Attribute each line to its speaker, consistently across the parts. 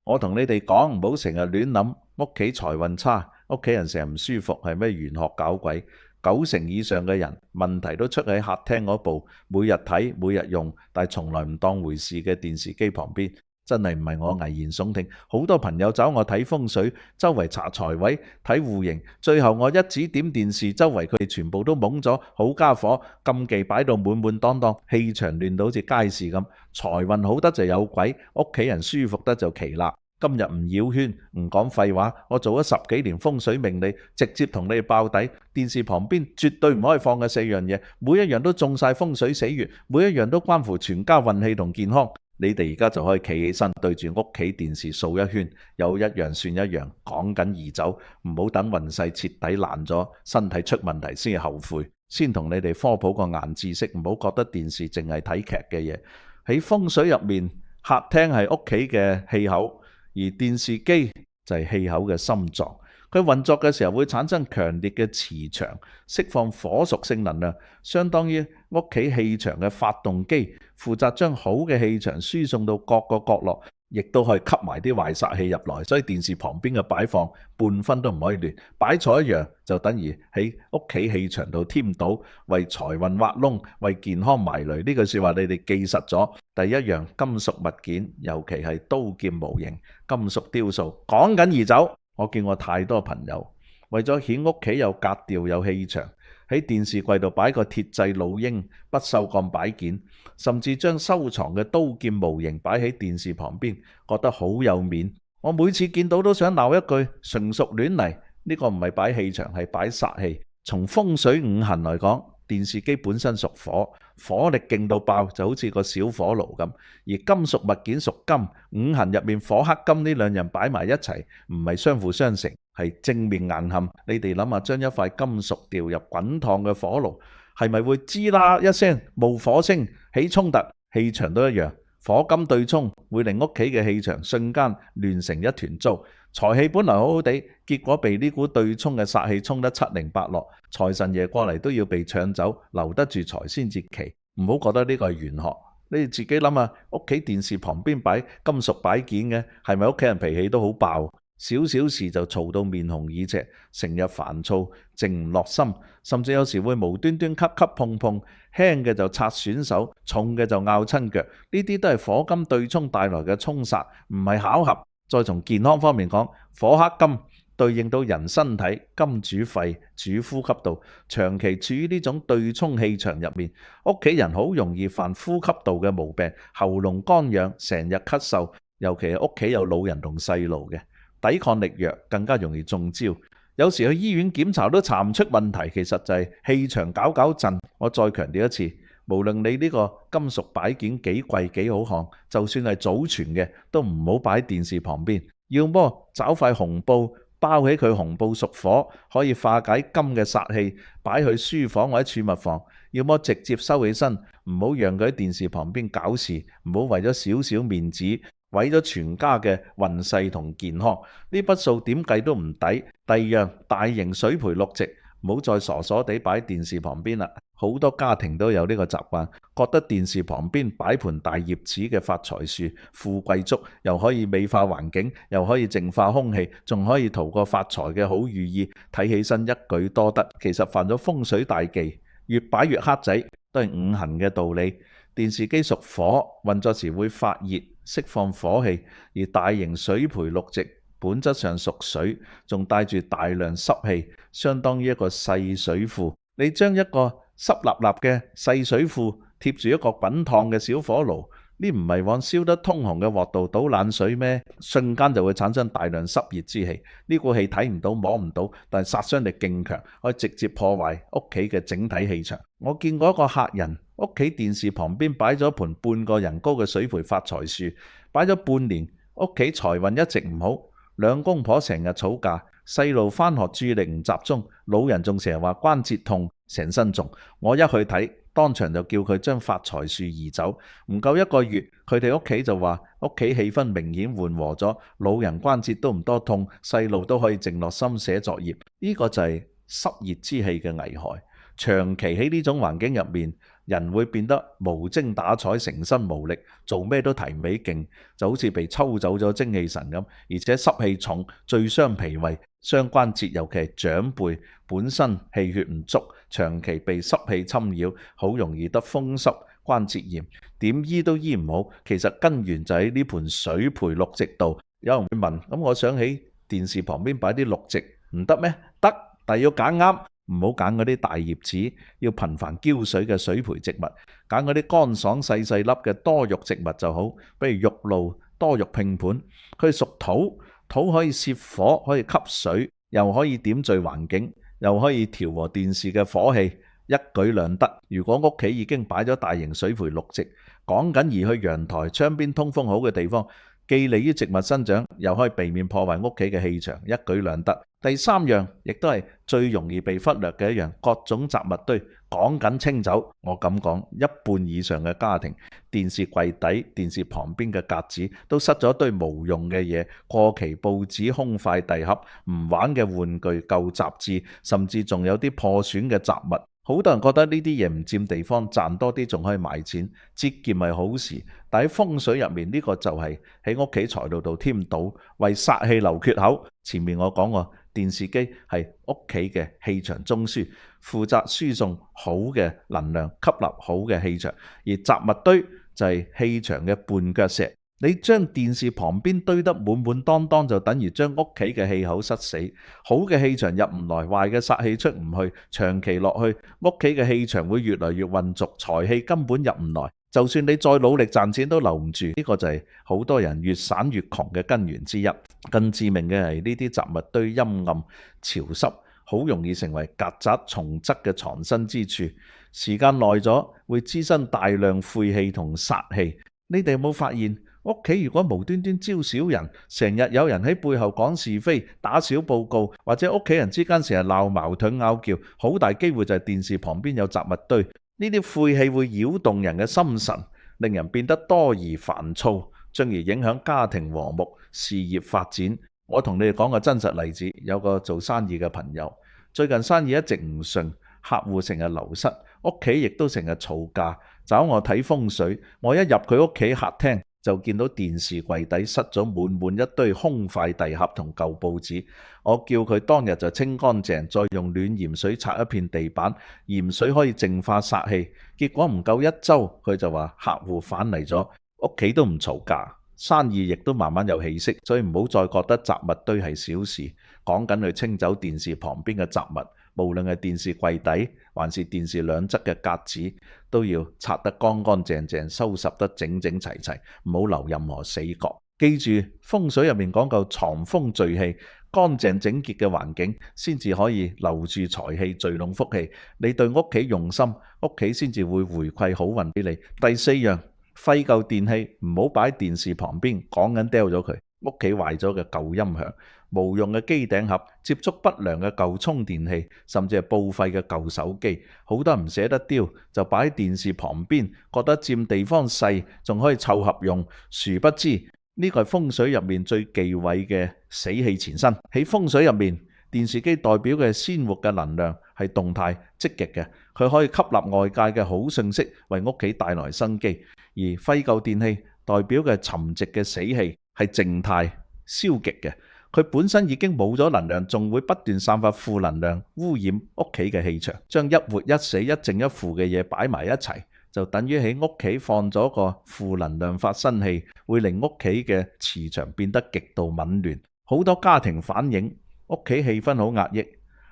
Speaker 1: 我同你哋講，唔好成日亂諗屋企財運差，屋企人成日唔舒服，係咩玄學搞鬼？90%以上嘅人問題都出喺客廳嗰部每日睇、每日用，但係從來唔當回事嘅電視機旁邊。真係唔係我危言聳聽，好多朋友找我睇風水，周圍查財位、睇戶型，最後我一指點電視，周圍佢哋全部都懵咗。好家伙，禁忌擺到滿滿當當，氣場亂到好似街市咁。財運好得就有鬼，屋企人舒服得就奇啦。今日唔繞圈，唔講廢話，我做咗10幾年風水命理，直接同你哋爆底。電視旁邊絕對唔可以放嘅4樣嘢，每一樣都中晒風水死穴，每一樣都關乎全家運氣同健康。你哋而家就可以企起身，對住屋企電視掃一圈，有一樣算一樣，講緊移走，唔好等運勢徹底爛咗，身體出問題先後悔。先同你哋科普個硬知識，唔好覺得電視淨係睇劇嘅嘢。喺風水入面，客廳係屋企嘅氣口，而電視機就係氣口嘅心臟。佢運作嘅時候會產生強烈嘅磁場，釋放火屬性能量，相當於屋企氣場嘅發動機，負責將好嘅氣場輸送到各個角落，亦都可以吸埋啲壞煞氣入來。所以電視旁邊嘅擺放半分都唔可以亂，擺錯一樣就等於喺屋企氣場度添堵，為財運挖窿，為健康埋雷。呢句說話你哋記實咗。第一樣，金屬物件，尤其係刀劍模型、金屬雕塑，講緊移走。我見過太多朋友為咗顯屋企有格調有氣場，喺電視櫃度擺個鐵製老鷹、不鏽鋼擺件，甚至將收藏嘅刀劍模型擺喺電視旁邊，覺得好有面。我每次見到都想鬧一句：純屬亂嚟，呢個唔係擺氣場，係擺煞氣。從風水五行嚟講，電視機本身屬火，火力勁到爆，就好似個小火爐咁。而金屬物件屬金，五行入面火克金呢兩樣擺埋一齊，唔係相輔相成，係正面硬撼。你哋諗下，將一塊金屬掉入滾燙嘅火爐，係咪會吱啦一聲冒火星起衝突？氣場都一樣，火金對沖會令屋企嘅氣場瞬間亂成一團糟。財氣本來好好地，結果被呢股對沖嘅煞氣沖得七零八落，財神爺過嚟都要被搶走，留得住財先至奇。唔好覺得呢個係玄學，你哋自己諗下，屋企電視旁邊擺金屬擺件嘅，係咪屋企人脾氣都好爆？少少事就嘈到面紅耳赤，成日煩躁，靜唔落心，甚至有時會無端端磕磕碰碰，輕嘅就擦損手，重嘅就拗親腳。呢啲都係火金對沖帶來嘅沖煞，唔係巧合。再從健康方面講，火克金對應到人身體，金主肺，主呼吸道，長期處於呢種對沖氣場入面，屋企人好容易犯呼吸道嘅毛病，喉嚨乾癢，成日咳嗽，尤其係屋企有老人同細路嘅，抵抗力弱，更加容易中招。有時去醫院檢查都查唔出問題，其實就係氣場搞震。我再強調一次，無論你呢個金屬擺件幾貴幾好看，就算係祖傳嘅，都唔好擺電視旁邊。要麼找塊紅布包起佢，紅布屬火，可以化解金嘅煞氣，擺去書房或者儲物房；要麼直接收起身，唔好讓佢喺電視旁邊搞事，唔好為咗少少面子，毀咗全家嘅運勢同健康。呢筆數點計都唔抵。第二樣，大型水培綠植，唔好再傻傻地擺電視旁邊啦。好多家庭都有呢個習慣，覺得電視旁邊擺盤大葉子嘅發財樹，富貴竹，又可以美化環境，又可以淨化空氣，仲可以圖個發財嘅好寓意，睇起身一舉多得。其實犯咗風水大忌，越擺越黑仔，都係五行嘅道理。電視機屬火，運作時會發熱，釋放火氣，而大型水培綠植本質上屬水，仲帶住大量濕氣，相當於一個細水庫。你將一個濕立立嘅細水庫貼住一個滾燙嘅小火爐，呢唔係往燒得通紅嘅鑊度倒冷水咩？瞬間就會產生大量濕熱之氣。呢股氣睇唔到摸唔到，但係殺傷力勁強，可以直接破壞屋企嘅整體氣場。我見過一個客人屋企電視旁邊擺咗盆半個人高嘅水培發財樹，擺咗半年，屋企財運一直唔好，兩公婆成日吵架，細路返學注意力唔集中，老人仲成日話關節痛，成身重。我一去睇，當場就叫佢將發財樹移走。唔夠1個月，佢哋屋企就話屋企氣氛明顯緩和咗，老人關節都唔多痛，細路都可以靜落心寫作業。呢個就係濕熱之氣嘅危害。長期喺呢種環境入面，人會變得無精打采、成身無力，做咩都提唔起勁，就好似被抽走咗精氣神咁。而且濕氣重，最傷脾胃、傷關節，尤其係長輩本身氣血唔足，長期被濕氣侵擾，好容易得風濕關節炎，點醫都醫唔好。其實根源就喺呢盤水培綠植度。有人會問，咁我想喺電視旁邊擺啲綠植唔得咩？得，但係要揀啱，唔好揀嗰啲大葉子要頻繁澆水嘅水培植物，揀嗰啲乾爽細細粒嘅多肉植物就好，比如玉露、多肉拼盤。佢屬土，土可以攝火，可以吸水，又可以點綴環境，又可以調和電視嘅火氣，一舉兩得。如果屋企已經擺咗大型水培綠植，講緊移去陽台、窗邊通風好嘅地方，既利於植物生長，又可以避免破壞屋企嘅氣場，一舉兩得。第三樣亦都係最容易被忽略嘅一樣，各種雜物堆，講緊清走。我咁講，一半以上嘅家庭，電視櫃底、電視旁邊嘅格子都塞咗一堆無用嘅嘢，過期報紙、空塊遞盒、唔玩嘅玩具、舊雜誌，甚至仲有啲破損嘅雜物。好多人覺得呢啲嘢唔佔地方，賺多啲仲可以賣錢，節儉係好事。但喺風水入面，呢個就係喺屋企財路度添堵，為煞氣留缺口。前面我講過，電視機係屋企嘅氣場中樞，負責輸送好嘅能量，吸納好嘅氣場，而雜物堆就係氣場嘅絆腳石。你將電視旁邊堆得滿滿當當，就等於將屋企嘅氣口塞死。好嘅氣場入唔來，壞嘅煞氣出唔去，長期落去，屋企嘅氣場會越來越混濁，財氣根本入唔來。就算你再努力賺錢都留唔住。呢個就係好多人越散越窮嘅根源之一。更致命嘅係呢啲雜物堆陰暗潮濕，好容易成為曱甴蟲蟄嘅藏身之處。時間耐咗會滋生大量晦氣同煞氣。你哋有冇發現？屋企如果無端端招小人，成日有人喺背後講是非、打小報告，或者屋企人之間成日鬧矛盾拗撬，好大機會就係電視旁邊有雜物堆。呢啲晦氣會擾動人嘅心神，令人變得多疑煩躁，進而影響家庭和睦、事業發展。我同你哋講個真實例子，有個做生意嘅朋友，最近生意一直唔順，客戶成日流失，屋企亦都成日嘈架，找我睇風水。我一入佢屋企客廳，就見到電視櫃底塞咗滿滿一堆空塊遞盒同舊報紙。我叫佢當日就清乾淨，再用暖鹽水擦一片地板，鹽水可以淨化煞氣。結果唔夠一週，佢就話客戶返嚟咗，屋企都唔嘈架，生意亦都慢慢有起色。所以唔好再覺得雜物堆係小事，講緊去清走電視旁邊嘅雜物。無論係電視櫃底還是電視兩側嘅格子，都要擦得乾乾淨淨，收拾得整整齊齊，唔好留任何死角。記住，風水入面講究藏風聚氣，乾淨整潔嘅環境先至可以留住財氣，聚攏福氣。你對屋企用心，屋企先至會回饋好運俾你。第四樣，廢舊電器唔好擺電視旁邊，講緊丟咗佢。屋企壞咗嘅舊音響、無用嘅機頂盒、接觸不良嘅舊充電器，甚至係報廢嘅舊手機，好多人唔捨得丟，就擺喺電視旁邊，覺得佔地方細，仲可以湊合用。殊不知呢個係風水入面最忌諱嘅死氣纏身。喺風水入面，電視機代表嘅鮮活嘅能量係動態積極嘅，佢可以吸納外界嘅好信息，為屋企帶來生機。而廢舊電器代表嘅沉寂嘅死氣係靜態消極嘅，佢本身已經冇咗能量，仲會不斷散發負能量，污染屋企嘅氣場。將一活一死、一正一負嘅嘢擺埋一齊，就等於喺屋企放咗個負能量發生器，會令屋企嘅磁場變得極度紊亂。好多家庭反映屋企氣氛好壓抑，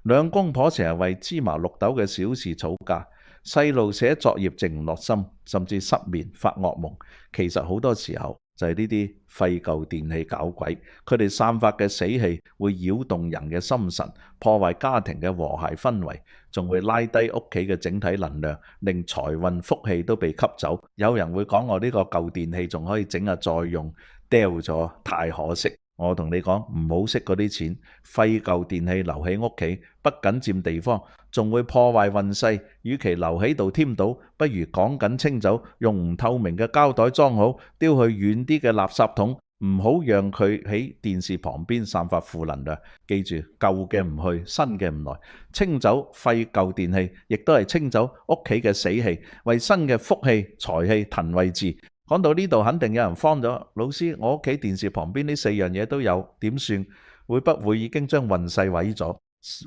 Speaker 1: 兩公婆成日為芝麻綠豆嘅小事吵架，細路寫作業靜唔落心，甚至失眠發噩夢。其實好多時候就係呢啲廢舊電器搞鬼，佢哋散發嘅死氣會擾動人嘅心神，破壞家庭嘅和諧氛圍，仲會拉低屋企嘅整體能量，令財運福氣都被吸走。有人會講，我呢個舊電器仲可以整下再用，丟咗太可惜。我同你講，唔好識嗰啲錢，廢舊電器留喺屋企，不僅佔地方，仲會破壞運勢。與其留喺度添堵，不如趕緊清走，用唔透明嘅膠袋裝好，丟去遠啲嘅垃圾桶。唔好讓佢喺電視旁邊散發負能量。記住，舊嘅唔去，新嘅唔來。清走廢舊電器，亦都係清走屋企嘅死氣，為新嘅福氣、財氣騰位置。講到呢度，肯定有人慌咗。老師，我屋企電視旁邊呢4樣嘢都有，點算？會不會已經將運勢毀咗？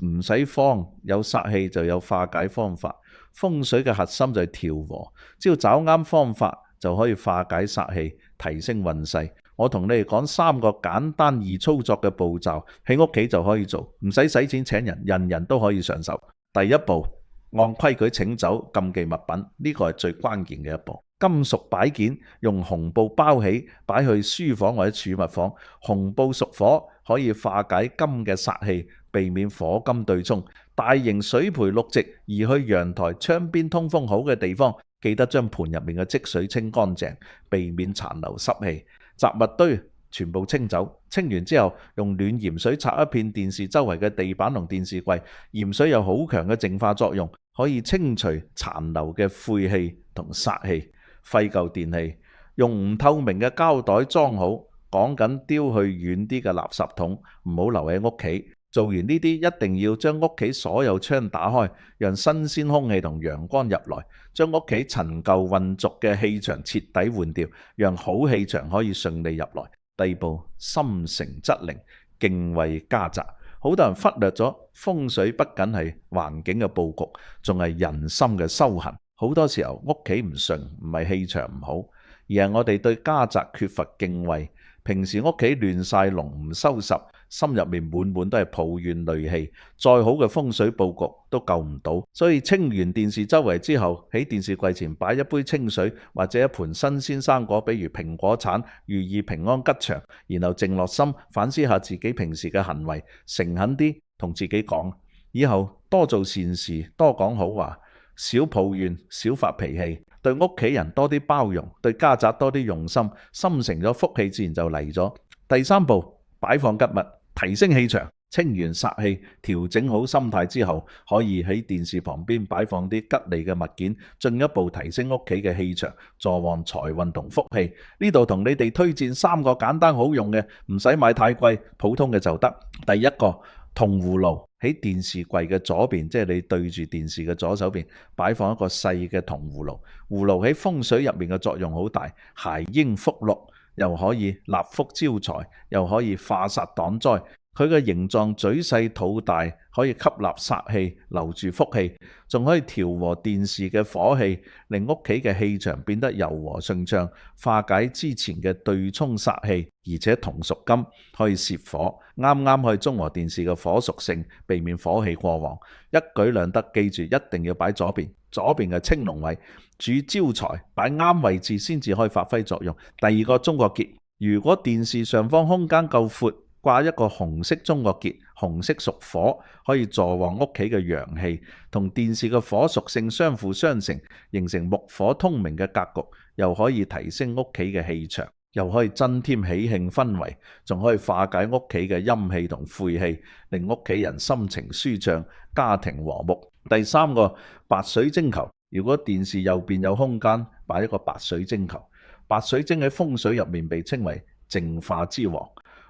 Speaker 1: 唔使慌，有煞氣就有化解方法。風水嘅核心就係調和，只要找啱方法就可以化解煞氣，提升運勢。我同你哋講3個簡單易操作嘅步驟，喺屋企就可以做，唔使使錢請人，人人都可以上手。第一步，按規矩請走禁忌物品，呢個係最關鍵嘅一步。金屬擺件用紅布包起，擺去書房或者儲物房。紅布屬火，可以化解金嘅煞氣，避免火金對沖。大型水培綠植移去陽台、窗邊通風好嘅地方，記得將盆入面嘅積水清乾淨，避免殘留濕氣。雜物堆全部清走，清完之後用暖鹽水擦一片電視周圍嘅地板同電視櫃。鹽水有好強嘅淨化作用，可以清除殘留嘅晦氣同煞氣。廢舊電器用唔透明嘅膠袋裝好，講緊丟去遠啲嘅垃圾桶，唔好留喺屋企。做完呢啲，一定要將屋企所有窗打開，讓新鮮空氣同陽光入來，將屋企陳舊混濁嘅氣場徹底換掉，讓好氣場可以順利入來。第2步，心誠則靈，敬畏家宅。好多人忽略咗風水，不僅係環境嘅佈局，仲係人心嘅修行。好多時候屋企唔順，唔係氣場唔好，而係我哋對家宅缺乏敬畏。平時屋企亂晒龍，唔收拾，心入面滿滿都係抱怨戾氣，再好嘅風水佈局都救唔到。所以清完電視周圍之後，喺電視櫃前擺一杯清水或者一盤新鮮生果，比如蘋果橙，寓意平安吉祥。然後靜落心反思下自己平時嘅行為，誠懇啲同自己講，以後多做善事，多講好話，少抱怨，少發脾氣，對屋企人多啲包容，對家宅多啲用心，心誠咗，福氣自然就嚟咗。第3步，擺放吉物，提升氣場。清完煞氣，調整好心態之後，可以喺電視旁邊擺放啲吉利嘅物件，進一步提升屋企嘅氣場，助旺財運同福氣。呢度同你哋推薦3個簡單好用嘅，唔使買太貴，普通嘅就得。第1個，銅葫蘆，喺電視櫃嘅左邊，即係你對住電視嘅左手邊，擺放一個細嘅銅葫蘆。葫蘆喺風水入面嘅作用好大，諧音福祿，又可以納福招財，又可以化煞擋災。佢嘅形狀嘴細肚大，可以吸納煞氣，留住福氣，仲可以調和電視嘅火氣，令屋企嘅氣場變得柔和順暢，化解之前嘅對沖煞氣。而且銅屬金，可以攝火，啱啱可以中和電視嘅火屬性，避免火氣過旺。一舉兩得，記住一定要擺左邊，左邊嘅青龍位，主招財，擺啱位置先至可以發揮作用。第2個，中國結，如果電視上方空間夠闊，掛一個紅色中國結，紅色屬火，可以助旺屋企嘅陽氣，同電視嘅火屬性相輔相成，形成木火通明嘅格局，又可以提升屋企嘅氣場，又可以增添喜慶氛圍，仲可以化解屋企嘅陰氣同晦氣，令屋企人心情舒暢，家庭和睦。第3個，白水晶球，如果電視右邊有空間，擺一個白水晶球。白水晶喺風水入面被稱為淨化之王，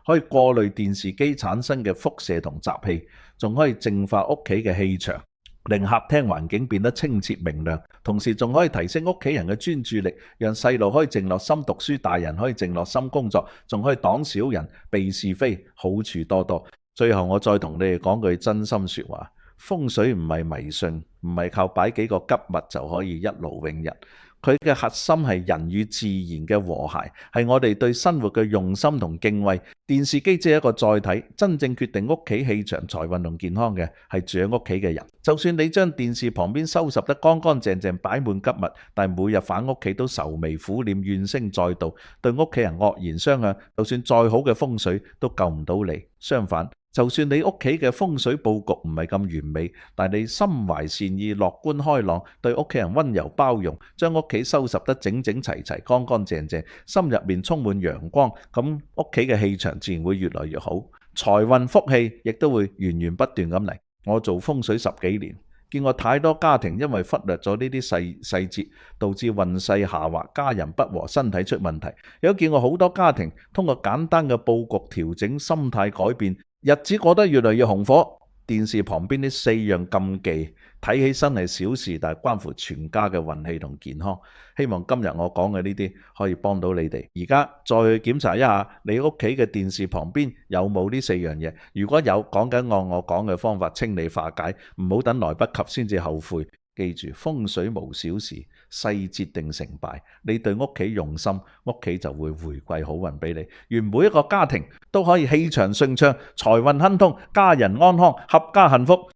Speaker 1: 可以過濾電視機產生嘅輻射同雜氣，仲可以淨化屋企嘅氣場，令客廳環境變得清澈明亮，同時仲可以提升屋企人嘅專注力，讓細路可以靜落心讀書，大人可以靜落心工作，仲可以擋小人避是非，好處多多。最後我再同你哋講句真心說話，風水唔係迷信，唔係靠擺幾個吉物就可以一勞永逸。佢嘅核心係人與自然嘅和諧，係我哋對生活嘅用心同敬畏。電視機只係一個載體，真正決定屋企氣場、財運同健康嘅係住喺屋企嘅人。就算你將電視旁邊收拾得乾乾淨淨，擺滿吉物，但每日返屋企都愁眉苦臉、怨聲載道，對屋企人惡言相向，就算再好嘅風水都救唔到你。相反，就算你屋企嘅風水佈局唔係咁完美，但你心懷善意、樂觀開朗，對屋企人溫柔包容，將屋企收拾得整整齊齊、乾乾淨淨，心入面充滿陽光，咁屋企嘅氣場自然會越來越好，財運福氣亦都會源源不斷咁嚟。我做風水10幾年，見過太多家庭因為忽略咗呢啲細節，導致運勢下滑、家人不和、身體出問題。亦都見過好多家庭通過簡單嘅佈局調整、心態改變，日子過得越嚟越紅火。電視旁邊呢4樣禁忌睇起身係小事，但係關乎全家嘅運氣同健康。希望今日我講嘅呢啲可以幫到你哋。而家再去檢查一下你屋企嘅電視旁邊有冇呢4樣嘢。如果有，講緊按我講嘅方法清理化解，唔好等來不及先至後悔。記住，風水無小事，細節定成敗。你對屋企用心，屋企就會回饋好運俾你。願每一個家庭都可以氣場順暢、財運亨通、家人安康、合家幸福。